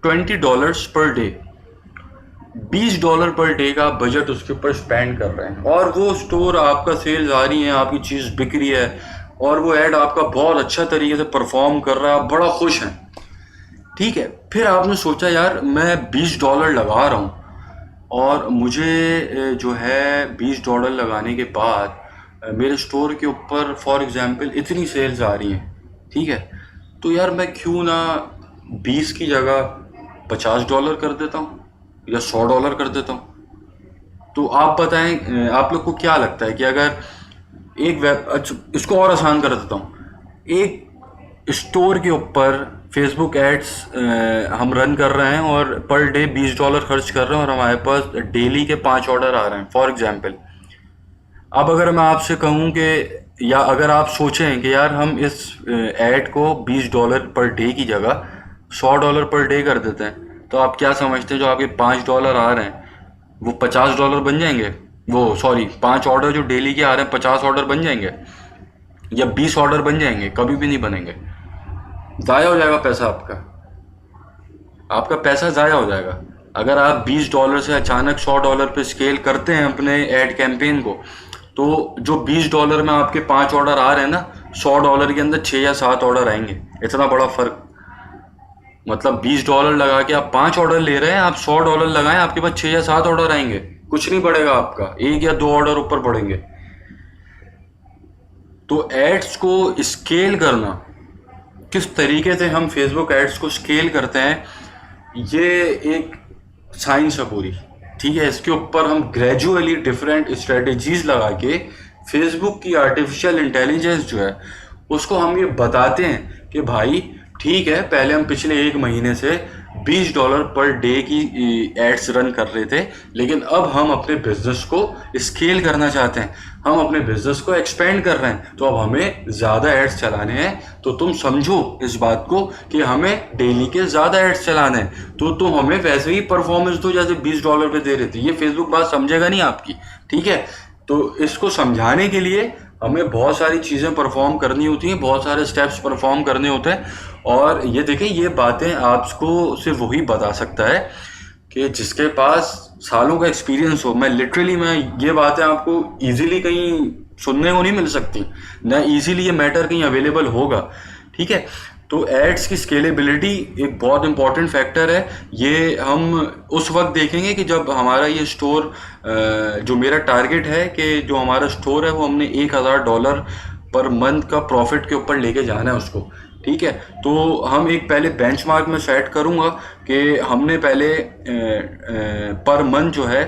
[SPEAKER 1] $20 per day, $20 per day का बजट उसके ऊपर स्पेंड कर रहे हैं, और वो स्टोर आपका सेल्स आ रही है, आपकी चीज़ बिक रही है और वो ऐड आपका बहुत अच्छा तरीके से परफॉर्म कर रहा है, आप बड़ा खुश हैं, ठीक है। फिर आपने सोचा यार मैं $20 लगा रहा हूँ और मुझे जो है $20 लगाने के बाद मेरे स्टोर के ऊपर फॉर एग्जांपल इतनी सेल्स आ रही हैं, ठीक है, तो यार मैं क्यों ना 20 की जगह $50 कर देता हूँ या $100 कर देता हूँ। तो आप बताएं, आप लोग को क्या लगता है कि अगर अच्छा इसको और आसान कर देता हूँ, एक स्टोर के ऊपर फेसबुक एड्स हम रन कर रहे हैं और पर डे $20 खर्च कर रहे हैं और हमारे पास डेली के 5 ऑर्डर आ रहे हैं फॉर एग्जांपल। अब अगर मैं आपसे कहूँ कि या अगर आप सोचें कि यार हम इस ऐड को $20 पर डे की जगह $100 पर डे कर देते हैं, तो आप क्या समझते हैं जो आपके $5 आ रहे हैं वो $50 बन जाएंगे? वो सॉरी 5 ऑर्डर जो डेली के आ रहे हैं 50 ऑर्डर बन जाएंगे या 20 ऑर्डर बन जाएंगे? कभी भी नहीं बनेंगे। ज़ाया हो जाएगा पैसा आपका पैसा ज़ाया हो जाएगा। अगर आप $20 से अचानक $100 पे स्केल करते हैं अपने ऐड कैंपेन को, तो जो $20 में आपके 5 ऑर्डर आ रहे हैं ना, $100 के अंदर 6 या 7 ऑर्डर आएंगे। इतना बड़ा फ़र्क, मतलब $20 लगा के आप 5 ऑर्डर ले रहे हैं, आप $100 लगाएं, आपके पास 6 या 7 ऑर्डर आएंगे। कुछ नहीं बढ़ेगा आपका, 1 या 2 ऑर्डर ऊपर बढ़ेंगे। तो एड्स को स्केल करना, किस तरीके से हम फेसबुक एड्स को स्केल करते हैं, ये एक साइंस है पूरी, ठीक है। इसके ऊपर हम ग्रेजुअली डिफरेंट स्ट्रेटजीज लगा के फेसबुक की आर्टिफिशियल इंटेलिजेंस जो है उसको हम ये बताते हैं कि भाई ठीक है, पहले हम पिछले 1 महीने से $20 पर डे की एड्स रन कर रहे थे, लेकिन अब हम अपने बिजनेस को स्केल करना चाहते हैं, हम अपने बिजनेस को एक्सपेंड कर रहे हैं, तो अब हमें ज़्यादा एड्स चलाने हैं। तो तुम समझो इस बात को कि हमें डेली के ज़्यादा एड्स चलाने हैं, तो तुम हमें वैसे ही परफॉर्मेंस दो जैसे $20 पे दे रहे थे। ये फेसबुक बात समझेगा नहीं आपकी, ठीक है। तो इसको समझाने के लिए हमें बहुत सारी चीज़ें परफॉर्म करनी होती हैं, बहुत सारे स्टेप्स परफॉर्म करने होते हैं। और ये देखें, ये बातें आपको सिर्फ वही बता सकता है कि जिसके पास सालों का एक्सपीरियंस हो। मैं ये बातें आपको इजीली कहीं सुनने को नहीं मिल सकती, ना इजीली ये मैटर कहीं अवेलेबल होगा, ठीक है। तो एड्स की स्केलेबिलिटी एक बहुत इंपॉर्टेंट फैक्टर है। ये हम उस वक्त देखेंगे कि जब हमारा ये स्टोर, जो मेरा टारगेट है कि जो हमारा स्टोर है वो हमने $1000 पर मंथ का प्रॉफिट के ऊपर लेके जाना है उसको, ठीक है। तो हम एक पहले बेंचमार्क में सेट करूँगा कि हमने पहले पर मंथ जो है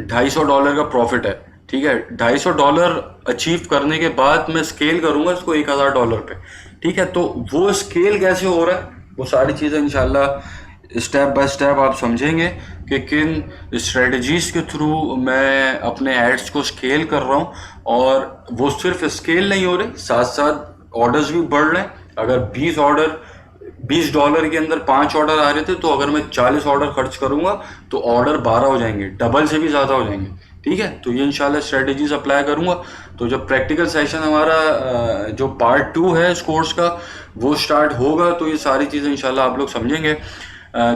[SPEAKER 1] $250 का प्रॉफिट है, ठीक है, $250 अचीव करने के बाद मैं स्केल करूंगा इसको $1000 पे। ठीक है, तो वो स्केल कैसे हो रहा है वो सारी चीज़ें इंशाल्लाह स्टेप बाय स्टेप आप समझेंगे कि किन स्ट्रेटजीज के थ्रू मैं अपने एड्स को स्केल कर रहा हूँ। और वो सिर्फ स्केल नहीं हो रहे, साथ साथ ऑर्डर्स भी बढ़ रहे हैं। अगर $20 के अंदर 5 ऑर्डर आ रहे थे, तो अगर मैं 40 ऑर्डर खर्च करूंगा तो ऑर्डर 12 हो जाएंगे, डबल से भी ज़्यादा हो जाएंगे। ठीक है, तो ये इंशाल्लाह स्ट्रेटजीज अप्लाई करूंगा। तो जब प्रैक्टिकल सेशन हमारा जो पार्ट 2 है इस कोर्स का वो स्टार्ट होगा, तो ये सारी चीज़ें इंशाल्लाह आप लोग समझेंगे।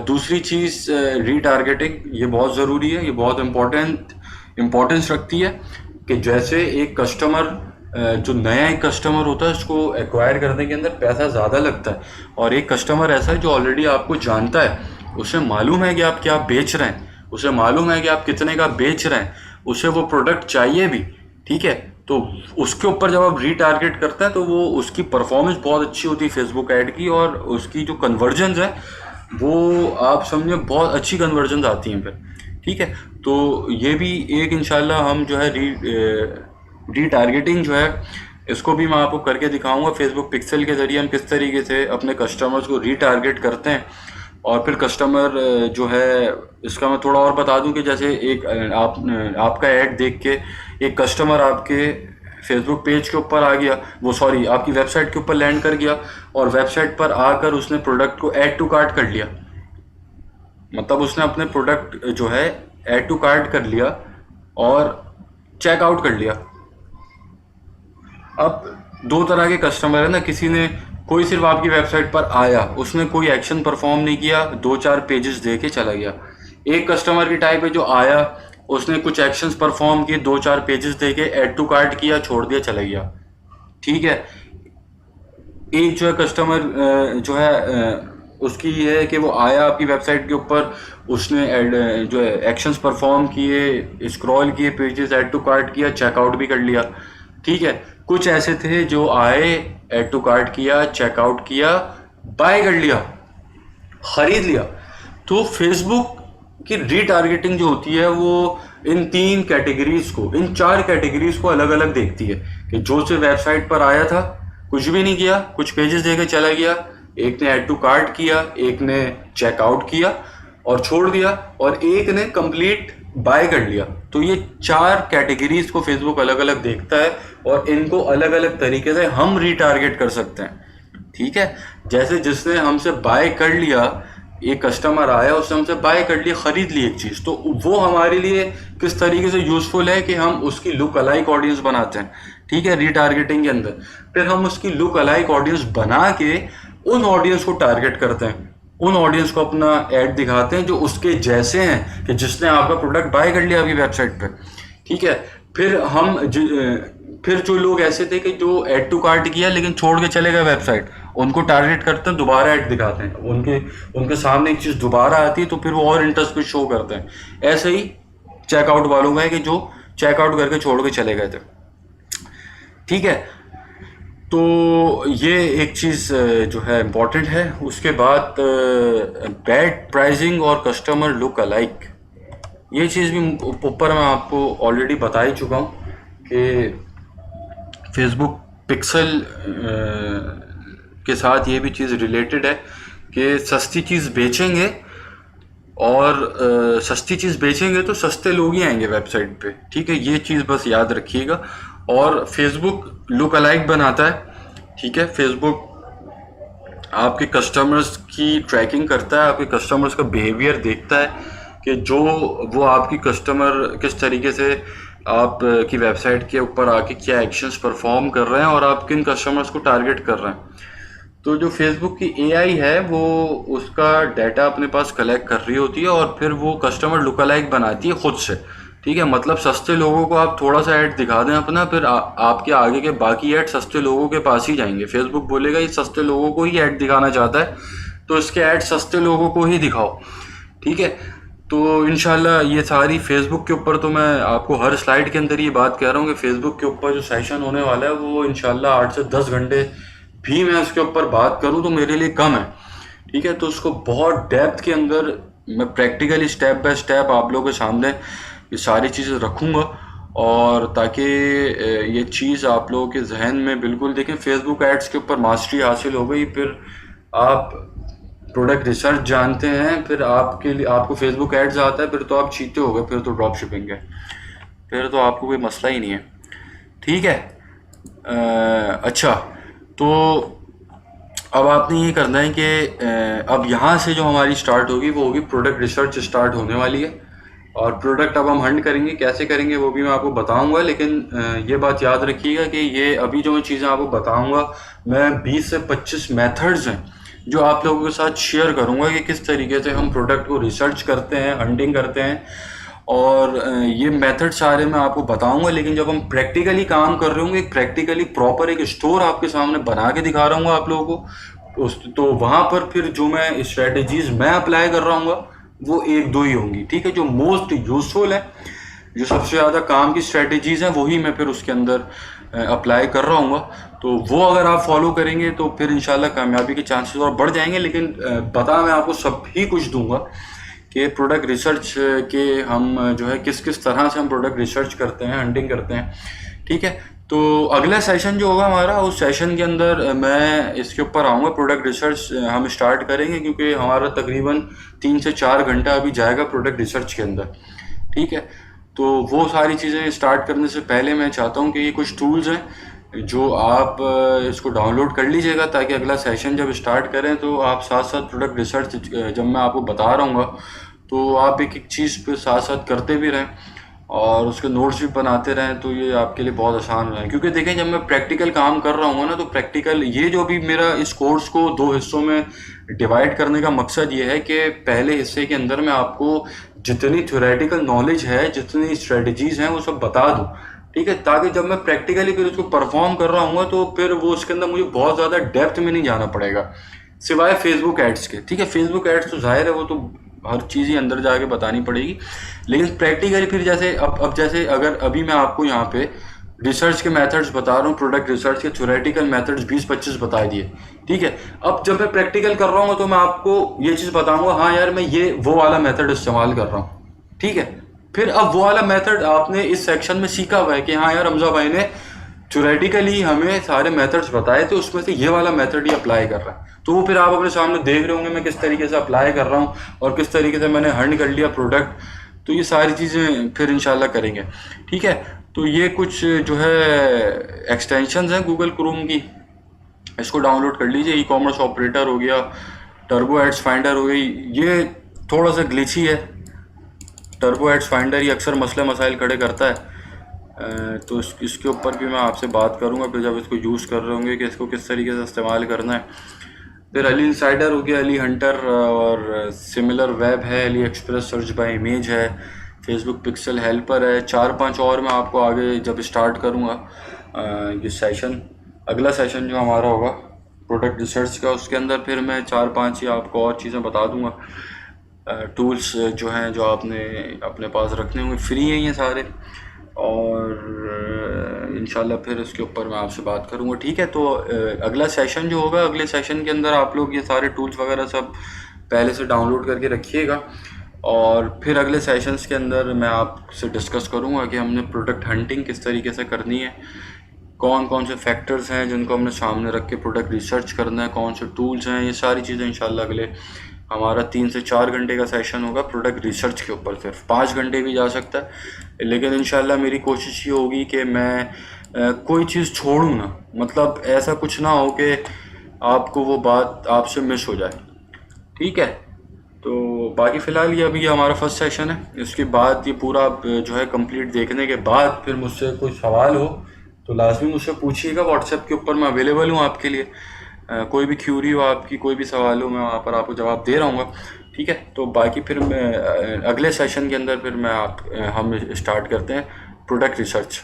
[SPEAKER 1] दूसरी चीज़ रीटारगेटिंग, ये बहुत ज़रूरी है, ये बहुत इम्पोर्टेंस रखती है कि जैसे एक कस्टमर जो नया एक कस्टमर होता है उसको एक्वायर करने के अंदर पैसा ज़्यादा लगता है, और एक कस्टमर ऐसा है जो ऑलरेडी आपको जानता है, उसे मालूम है कि आप क्या बेच रहे हैं, उसे मालूम है कि आप कितने का बेच रहे हैं, उसे वो प्रोडक्ट चाहिए भी। ठीक है, तो उसके ऊपर जब आप रीटारगेट करते हैं तो वो उसकी परफॉर्मेंस बहुत अच्छी होती है फेसबुक ऐड की, और उसकी जो कन्वर्जन्स है वो आप समझे बहुत अच्छी कन्वर्जन्स आती हैं फिर। ठीक है, तो ये भी एक इंशाल्लाह हम जो है रीटारगेटिंग जो है इसको भी मैं आपको करके दिखाऊंगा फेसबुक पिक्सल के ज़रिए हम किस तरीके से अपने कस्टमर्स को रीटारगेट करते हैं। और फिर कस्टमर जो है, इसका मैं थोड़ा और बता दूं कि जैसे एक आपका ऐड देख के एक कस्टमर आपके फेसबुक पेज के ऊपर आ गया, वो सॉरी आपकी वेबसाइट के ऊपर लैंड कर गया, और वेबसाइट पर आकर उसने प्रोडक्ट को ऐड टू कार्ट कर लिया, मतलब उसने अपने प्रोडक्ट जो है ऐड टू कार्ट कर लिया और चेकआउट कर लिया। अब दो तरह के कस्टमर है ना, किसी ने कोई सिर्फ आपकी वेबसाइट पर आया, उसने कोई एक्शन परफॉर्म नहीं किया, 2-4 पेजेस दे के चला गया। एक कस्टमर की टाइप है जो आया, उसने कुछ एक्शंस परफॉर्म किए, 2-4 पेजेस दे के ऐड टू कार्ट किया, छोड़ दिया, चला गया। ठीक है, एक जो है कस्टमर जो है उसकी ये है कि वो आया आपकी वेबसाइट के ऊपर, उसने जो है एक्शंस परफॉर्म किए, स्क्रॉल किए पेजेस, ऐड टू कार्ट किया, चेकआउट भी कर लिया। ठीक है, कुछ ऐसे थे जो आए, ऐड टू कार्ट किया, चेकआउट किया, बाय कर लिया, खरीद लिया। तो फेसबुक की रीटारगेटिंग जो होती है वो इन 3 कैटेगरीज को, इन 4 कैटेगरीज को अलग अलग देखती है कि जो से वेबसाइट पर आया था, कुछ भी नहीं किया, कुछ पेजेस देकर चला गया, एक ने ऐड टू कार्ट किया, एक ने चेकआउट किया और छोड़ दिया, और एक ने कंप्लीट बाय कर लिया। तो ये 4 कैटेगरीज को फेसबुक अलग अलग देखता है, और इनको अलग अलग तरीके से हम रीटारगेट कर सकते हैं। ठीक है, जैसे जिसने हमसे बाय कर लिया, एक कस्टमर आया, उसने हमसे बाय कर लिया, खरीद ली एक चीज़, तो वो हमारे लिए किस तरीके से यूजफुल है कि हम उसकी लुक अलाइक ऑडियंस बनाते हैं। ठीक है, रीटारगेटिंग के अंदर फिर हम उसकी लुक अलाइक ऑडियंस बना के उन ऑडियंस को टारगेट करते हैं, उन ऑडियंस को अपना ऐड दिखाते हैं जो उसके जैसे हैं, कि जिसने आपका प्रोडक्ट बाय कर लिया आपकी वेबसाइट पे। ठीक है, फिर जो लोग ऐसे थे कि जो ऐड टू कार्ट किया लेकिन छोड़ के चले गए वेबसाइट, उनको टारगेट करते हैं, दोबारा ऐड दिखाते हैं, उनके सामने एक चीज़ दोबारा आती है तो फिर वो और इंटरेस्ट पे शो करते हैं। ऐसे ही चेकआउट वालों का है कि जो चेकआउट करके छोड़ के चले गए थे। ठीक है, तो ये एक चीज़ जो है इम्पॉर्टेंट है। उसके बाद बैड प्राइसिंग और कस्टमर लुक अलाइक, ये चीज़ भी ऊपर मैं आपको ऑलरेडी बता ही चुका हूँ कि फेसबुक पिक्सल के साथ ये भी चीज़ रिलेटेड है कि सस्ती चीज़ बेचेंगे, और सस्ती चीज़ बेचेंगे तो सस्ते लोग ही आएंगे वेबसाइट पे। ठीक है, ये चीज़ बस याद रखिएगा। और फेसबुक लुक अलाइक बनाता है। ठीक है, फेसबुक आपके कस्टमर्स की ट्रैकिंग करता है, आपके कस्टमर्स का बिहेवियर देखता है कि जो वो आपकी कस्टमर किस तरीके से आप की वेबसाइट के ऊपर आके क्या एक्शंस परफॉर्म कर रहे हैं और आप किन कस्टमर्स को टारगेट कर रहे हैं। तो जो फेसबुक की एआई है वो उसका डाटा अपने पास कलेक्ट कर रही होती है, और फिर वो कस्टमर लुक अलाइक बनाती है खुद से। ठीक है, मतलब सस्ते लोगों को आप थोड़ा सा ऐड दिखा दें अपना, फिर आपके आगे के बाकी ऐड सस्ते लोगों के पास ही जाएंगे। फेसबुक बोलेगा ये सस्ते लोगों को ही ऐड दिखाना चाहता है, तो इसके ऐड सस्ते लोगों को ही दिखाओ। ठीक है, तो इंशाल्लाह ये सारी फेसबुक के ऊपर, तो मैं आपको हर स्लाइड के अंदर ये बात कह रहा हूँ कि फेसबुक के ऊपर जो सेशन होने वाला है वो इंशाल्लाह 8 से 10 घंटे भी मैं उसके ऊपर बात करूँ तो मेरे लिए कम है। ठीक है, तो उसको बहुत डेप्थ के अंदर मैं प्रैक्टिकली स्टेप बाय स्टेप आप लोगों के सामने ये सारी चीज़ें रखूँगा, और ताकि ये चीज़ आप लोगों के जहन में बिल्कुल देखें, फेसबुक एड्स के ऊपर मास्टरी हासिल हो गई, फिर आप प्रोडक्ट रिसर्च जानते हैं, फिर आपके लिए आपको फेसबुक एड्स आता है, फिर तो आप जीते हो गए, फिर तो ड्रॉप शिपिंग है, फिर तो आपको कोई मसला ही नहीं है। ठीक है। अच्छा, तो अब आपने ये करना है कि अब यहाँ से जो हमारी स्टार्ट होगी वो होगी प्रोडक्ट रिसर्च स्टार्ट होने वाली है। और प्रोडक्ट अब हम हंट करेंगे, कैसे करेंगे वो भी मैं आपको बताऊंगा, लेकिन ये बात याद रखिएगा कि ये अभी जो मैं चीज़ें आपको बताऊंगा, मैं 20 से 25 मेथड्स हैं जो आप लोगों के साथ शेयर करूंगा कि किस तरीके से हम प्रोडक्ट को रिसर्च करते हैं, हंटिंग करते हैं। और ये मेथड सारे मैं आपको बताऊंगा, लेकिन जब हम प्रैक्टिकली काम कर रहे होंगे, प्रैक्टिकली प्रॉपर एक स्टोर आपके सामने बना के दिखा रहा हूँ आप लोगों को, तो वहाँ पर फिर जो मैं स्ट्रेटजीज मैं अप्लाई कर रहा हूँ वो एक दो ही होंगी। ठीक है, जो मोस्ट यूजफुल है, जो सबसे ज़्यादा काम की स्ट्रेटजीज हैं, वही मैं फिर उसके अंदर अप्लाई कर रहा हूँ। तो वो अगर आप फॉलो करेंगे तो फिर इंशाल्लाह कामयाबी के चांसेस और बढ़ जाएंगे। लेकिन बता मैं आपको सब ही कुछ दूंगा कि प्रोडक्ट रिसर्च के हम जो है किस किस तरह से हम प्रोडक्ट रिसर्च करते हैं, हंटिंग करते हैं। ठीक है, तो अगला सेशन जो होगा हमारा, उस सेशन के अंदर मैं इसके ऊपर आऊँगा, प्रोडक्ट रिसर्च हम स्टार्ट करेंगे, क्योंकि हमारा तकरीबन 3 से 4 घंटा अभी जाएगा प्रोडक्ट रिसर्च के अंदर। ठीक है, तो वो सारी चीज़ें स्टार्ट करने से पहले मैं चाहता हूँ कि ये कुछ टूल्स हैं जो आप इसको डाउनलोड कर लीजिएगा, ताकि अगला सेशन जब स्टार्ट करें तो आप साथ साथ प्रोडक्ट रिसर्च जब मैं आपको बता रहा हूँ तो आप एक एक चीज़ पे साथ साथ करते भी रहें और उसके नोट्स भी बनाते रहें, तो ये आपके लिए बहुत आसान हो जाए। क्योंकि देखें, जब मैं प्रैक्टिकल काम कर रहा हूँ ना, तो प्रैक्टिकल ये जो भी मेरा इस कोर्स को 2 हिस्सों में डिवाइड करने का मकसद ये है कि पहले हिस्से के अंदर मैं आपको जितनी थ्योरेटिकल नॉलेज है, जितनी स्ट्रेटजीज हैं, वो सब बता दूँ। ठीक है, ताकि जब मैं प्रैक्टिकली फिर उसको परफॉर्म कर रहा हूँ तो फिर वो उसके अंदर मुझे बहुत ज़्यादा डेप्थ में नहीं जाना पड़ेगा, सिवाय फेसबुक एड्स के। ठीक है, फेसबुक एड्स तो जाहिर है वो तो हर चीज़ ही अंदर जाके बतानी पड़ेगी, लेकिन प्रैक्टिकली फिर जैसे अब जैसे अगर अभी मैं आपको यहाँ पे रिसर्च के मेथड्स बता रहा हूँ, प्रोडक्ट रिसर्च के थ्योरेटिकल मेथड्स 20-25 बता दिए। ठीक है, अब जब मैं प्रैक्टिकल कर रहा हूँ तो मैं आपको ये चीज़ बताऊंगा, हाँ यार मैं ये वो वाला मेथड इस्तेमाल कर रहा हूँ। ठीक है, फिर अब वो वाला मेथड आपने इस सेक्शन में सीखा हुआ है कि हाँ यार हमजा भाई ने थ्योरेटिकली हमें सारे मेथड्स बताए थे, उसमें से ये वाला मेथड ही अप्लाई कर रहा है, तो वो फिर आप अपने सामने देख रहे होंगे मैं किस तरीके से अप्लाई कर रहा हूँ और किस तरीके से मैंने हर्न कर लिया प्रोडक्ट। तो ये सारी चीज़ें फिर इंशाल्लाह करेंगे। ठीक है, तो ये कुछ जो है एक्सटेंशंस हैं गूगल क्रोम की, इसको डाउनलोड कर लीजिए। ई कॉमर्स ऑपरेटर हो गया, टर्बो एड्स फाइंडर हो गई, ये थोड़ा सा ग्लिची है। टर्बो एड्स फाइंडर ये अक्सर मसले मसाइल खड़े करता है, तो इसके ऊपर भी मैं आपसे बात करूंगा फिर जब इसको यूज़ कर रहे होंगे कि इसको किस तरीके से इस्तेमाल करना है। फिर अली इंसाइडर हो गया, अली हंटर और सिमिलर वेब है, Ali express search by image है, फेसबुक पिक्सल हेल्पर है, 4-5 और मैं आपको आगे जब स्टार्ट करूँगा ये सेशन, अगला सेशन जो हमारा होगा प्रोडक्ट रिसर्च का, उसके अंदर फिर मैं 4-5 ही आपको और चीज़ें बता दूँगा। टूल्स जो हैं जो आपने अपने पास रखने होंगे, फ्री हैं ये सारे, और इंशाल्लाह फिर उसके ऊपर मैं आपसे बात करूँगा। ठीक है, तो अगला सेशन जो होगा, अगले सेशन के अंदर आप लोग ये सारे टूल्स वगैरह सब पहले से डाउनलोड करके रखिएगा, और फिर अगले सेशंस के अंदर मैं आपसे डिस्कस करूँगा कि हमने प्रोडक्ट हंटिंग किस तरीके से करनी है, कौन कौन से फैक्टर्स हैं जिनको हमने सामने रख के प्रोडक्ट रिसर्च करना है, कौन से टूल्स हैं, ये सारी चीज़ें इंशाल्लाह अगले हमारा 3 से 4 घंटे का सेशन होगा प्रोडक्ट रिसर्च के ऊपर। सिर्फ 5 घंटे भी जा सकता है, लेकिन इंशाल्लाह मेरी कोशिश ये होगी कि मैं कोई चीज़ छोड़ूँ ना, मतलब ऐसा कुछ ना हो कि आपको वो बात आपसे मिस हो जाए। ठीक है, तो बाकी फ़िलहाल ये अभी हमारा फर्स्ट सेशन है, इसके बाद ये पूरा जो है कंप्लीट देखने के बाद फिर मुझसे कोई सवाल हो तो लाजमी मुझसे पूछिएगा, व्हाट्सएप के ऊपर मैं अवेलेबल हूँ आपके लिए। कोई भी क्यूरी हो आपकी, कोई भी सवाल हो, मैं वहाँ पर आपको जवाब दे रहा हूँ। ठीक है, तो बाकी फिर मैं अगले सेशन के अंदर फिर हम स्टार्ट करते हैं प्रोडक्ट रिसर्च।